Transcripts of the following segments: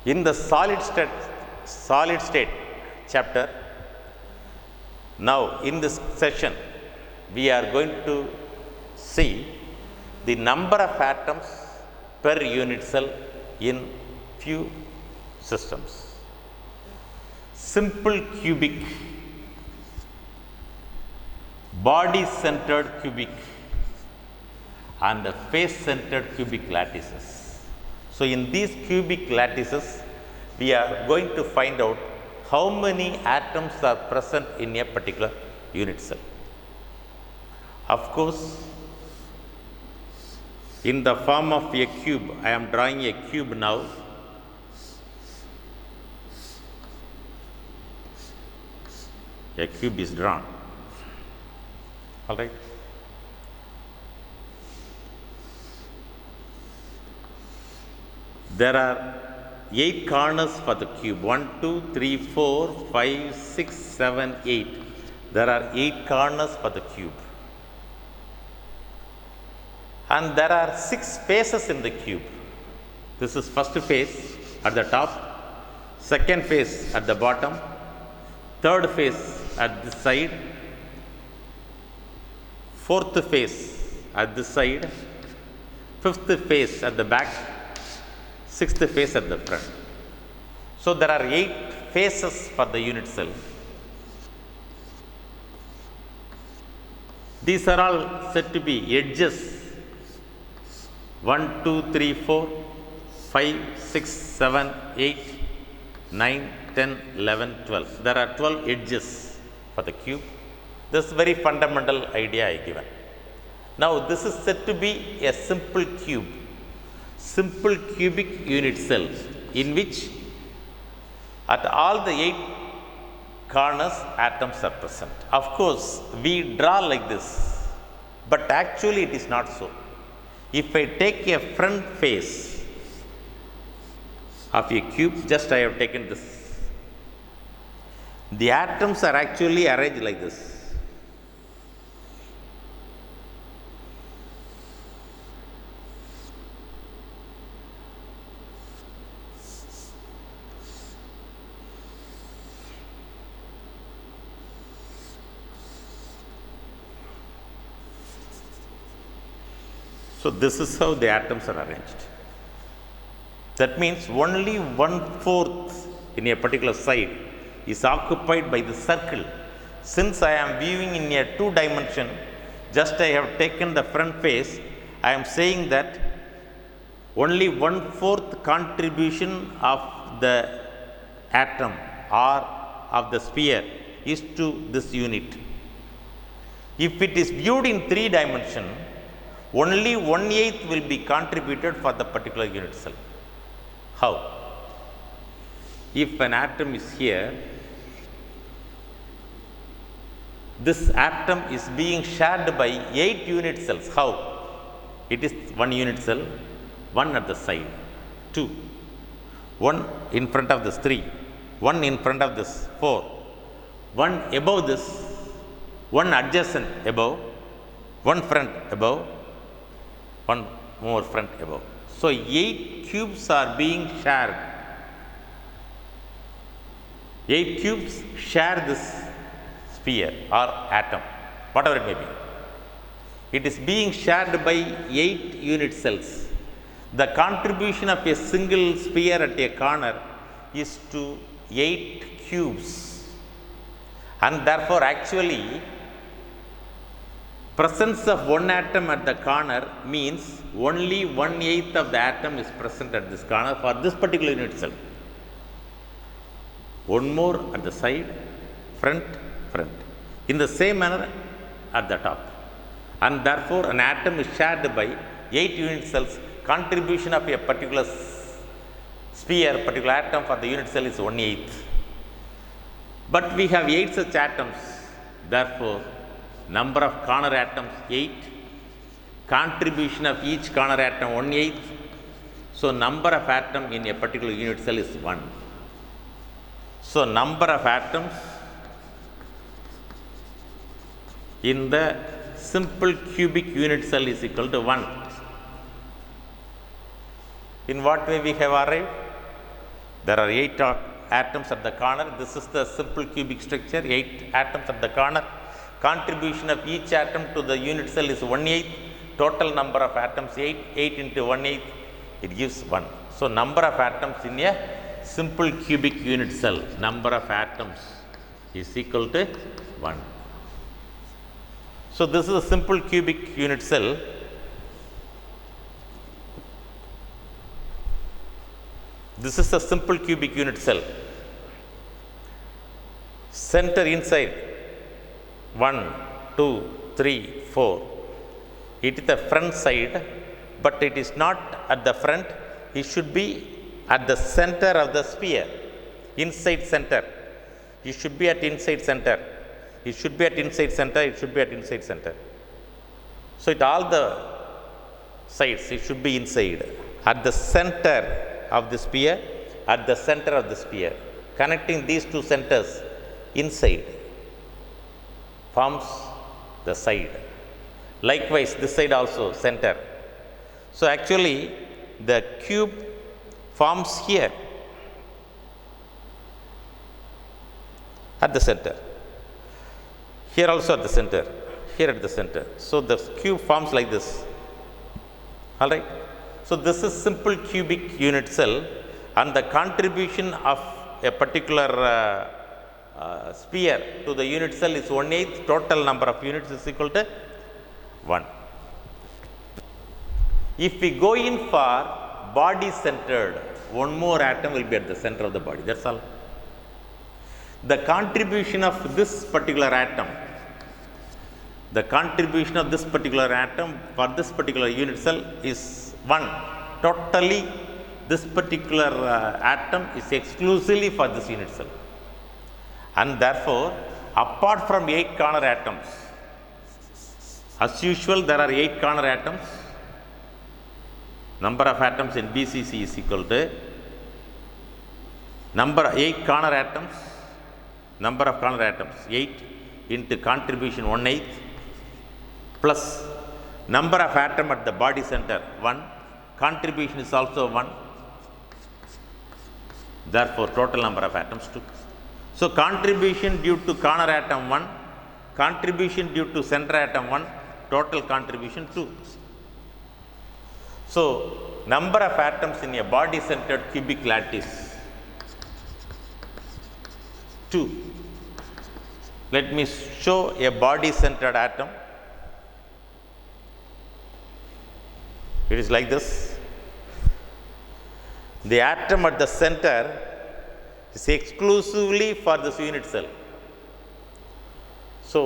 In the solid state chapter, now in this session, we are going to see the number of atoms per unit cell in few systems. Simple cubic, body centered cubic, and the face centered cubic lattices. So, in these cubic lattices, we are going to find out how many atoms are present in a particular unit cell. Of course, in the form of a cube, I am drawing a cube now. A cube is drawn. All right. There are 8 corners for the cube. 1, 2, 3, 4, 5, 6, 7, 8. There are 8 corners for the cube. And there are 6 faces in the cube. This is first face at the top, second face at the bottom, third face at this side, fourth face at this side, fifth face at the back, sixth face at the front. So, there are 8 faces for the unit cell. These are all said to be edges. 1, 2, 3, 4, 5, 6, 7, 8, 9, 10, 11, 12. There are 12 edges for the cube. This is very fundamental idea I given. Now, this is said to be a simple cube. Simple cubic unit cell in which at all the 8 corners atoms are present. Of course, we draw like this, but actually it is not so. If I take a front face of a cube, just I have taken this, the atoms are actually arranged like this. So, this is how the atoms are arranged. That means only 1/4 in a particular side is occupied by the circle. Since I am viewing in a 2 dimension, just I have taken the front face, I am saying that only 1/4 contribution of the atom or of the sphere is to this unit. If it is viewed in 3 dimension, only 1/8 will be contributed for the particular unit cell. How? If an atom is here, this atom is being shared by 8 unit cells. How? It is 1 unit cell, 1 at the side, 2, 1 in front of this 3, 1 in front of this 4, 1 above this, 1 adjacent above, 1 front above, 1 more front above. So, 8 cubes are being shared. 8 cubes share this sphere or atom, whatever it may be. It is being shared by 8 unit cells. The contribution of a single sphere at a corner is to 8 cubes, and therefore, actually presence of 1 atom at the corner means only 1/8 of the atom is present at this corner for this particular unit cell. 1 more at the side, front. In the same manner at the top. And therefore, an atom is shared by 8 unit cells. Contribution of a particular sphere, particular atom for the unit cell is 1/8. But we have 8 such atoms. Therefore, number of corner atoms 8, contribution of each corner atom 1/8. So, number of atom in a particular unit cell is 1. So, number of atoms in the simple cubic unit cell is equal to 1. In what way we have arrived? There are 8 atoms at the corner. This is the simple cubic structure, 8 atoms at the corner. Contribution of each atom to the unit cell is 1/8. Total number of atoms 8. 8 into 1/8, it gives 1. So, number of atoms in a simple cubic unit cell, number of atoms is equal to 1. So, this is a simple cubic unit cell. This is a simple cubic unit cell. Center inside 1, 2, 3, 4. It is the front side, but it is not at the front. It should be at the center of the sphere, inside center. It should be at inside center. It should be at inside center. It should be at inside center. So, at all the sides, it should be inside. At the center of the sphere, at the center of the sphere, connecting these two centers inside forms the side. Likewise, this side also center. So, actually the cube forms here at the center, here also at the center, here at the center. So, the cube forms like this, all right. So, this is simple cubic unit cell, and the contribution of a particular sphere to the unit cell is 1/8. Total number of units is equal to 1. If we go in for body centered, one more atom will be at the center of the body, that is all. The contribution of this particular atom, the contribution of this particular atom for this particular unit cell is 1. Totally, this particular atom is exclusively for this unit cell, and therefore, apart from 8 corner atoms, as usual there are 8 corner atoms. Number of atoms in BCC is equal to number 8 corner atoms, number of corner atoms 8 into contribution 1/8 plus number of atom at the body center 1, contribution is also 1. Therefore, total number of atoms 2. So, contribution due to corner atom 1, contribution due to center atom 1, total contribution 2. So, number of atoms in a body centered cubic lattice 2. Let me show a body centered atom. It is like this. The atom at the center is exclusively for this unit cell. So,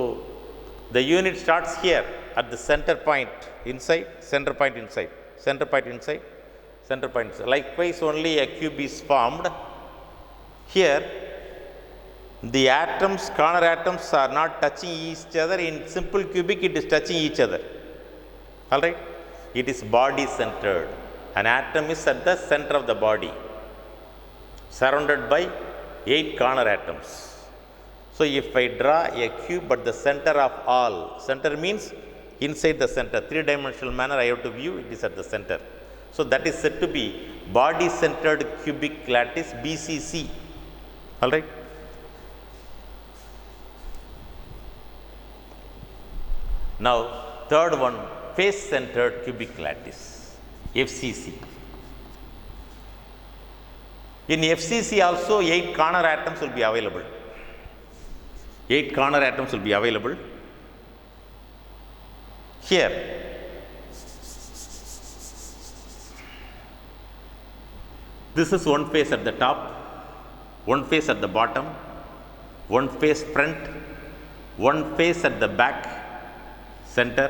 the unit starts here at the center point inside, center point inside, center point inside, center point inside. Likewise, only a cube is formed. Here, the atoms, corner atoms are not touching each other. In simple cubic, it is touching each other. All right? It is body centered. An atom is at the center of the body, surrounded by 8 corner atoms. So, if I draw a cube at the center of all, center means inside the center, 3-dimensional manner I have to view, it is at the center. So, that is said to be body centered cubic lattice BCC. All right. Now, third one, face centered cubic lattice, FCC. In FCC also 8 corner atoms will be available. 8 corner atoms will be available. Here, this is one face at the top, one face at the bottom, one face front, one face at the back center,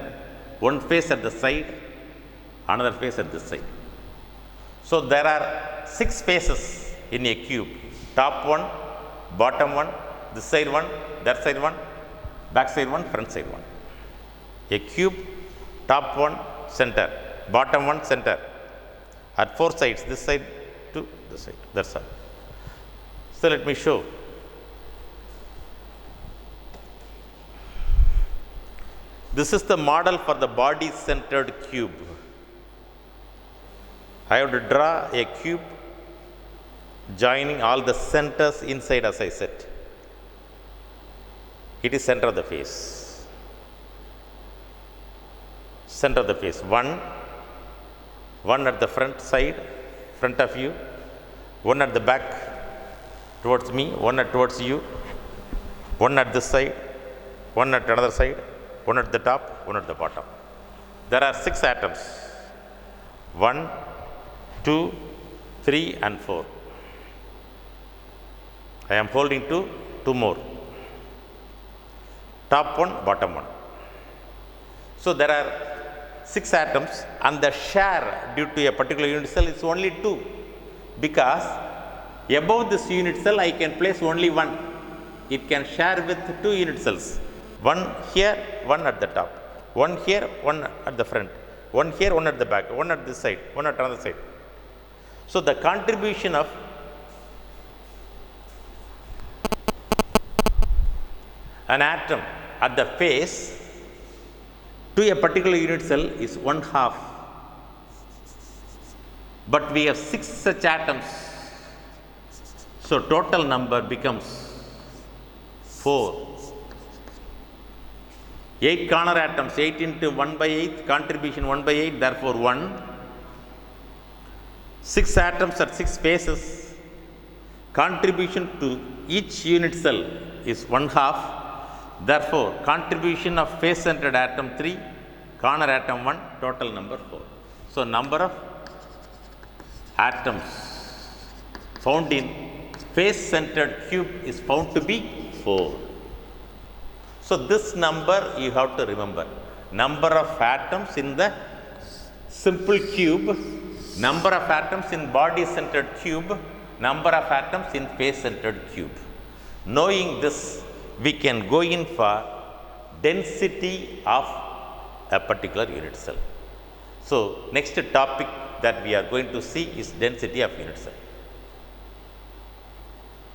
one face at the side, another face at this side. So, there are 6 faces in a cube, top one, bottom one, this side one, that side one, back side one, front side one. A cube, top one, center, bottom one, center, at 4 sides, this side to this side, that's all. So, let me show. This is the model for the body centered cube. I have to draw a cube joining all the centers inside, as I said. It is center of the face. Center of the face. One at the front side, front of you, one at the back towards me, one towards you, one at this side, one at another side, one at the top, one at the bottom. There are 6 atoms. 1, 2, 3 and 4. I am holding 2 more. Top one, bottom one. So there are 6 atoms, and the share due to a particular unit cell is only 2, because above this unit cell I can place only 1. It can share with 2 unit cells. 1 here, 1 at the top. 1 here, 1 at the front. 1 here, 1 at the back. 1 at this side, 1 at another side. So the contribution of an atom at the face to a particular unit cell is 1/2. But we have 6 such atoms. So total number becomes 4. 8 corner atoms, 8 into 1/8, contribution 1/8, therefore 1. 6 atoms at 6 faces, contribution to each unit cell is 1/2. Therefore, contribution of face centered atom 3, corner atom 1, total number 4. So, number of atoms found in face centered cube is found to be 4. So, this number you have to remember. Number of atoms in the simple cube, number of atoms in body centered cube, number of atoms in face centered cube. Knowing this, we can go in for density of a particular unit cell. So, next topic that we are going to see is density of unit cell.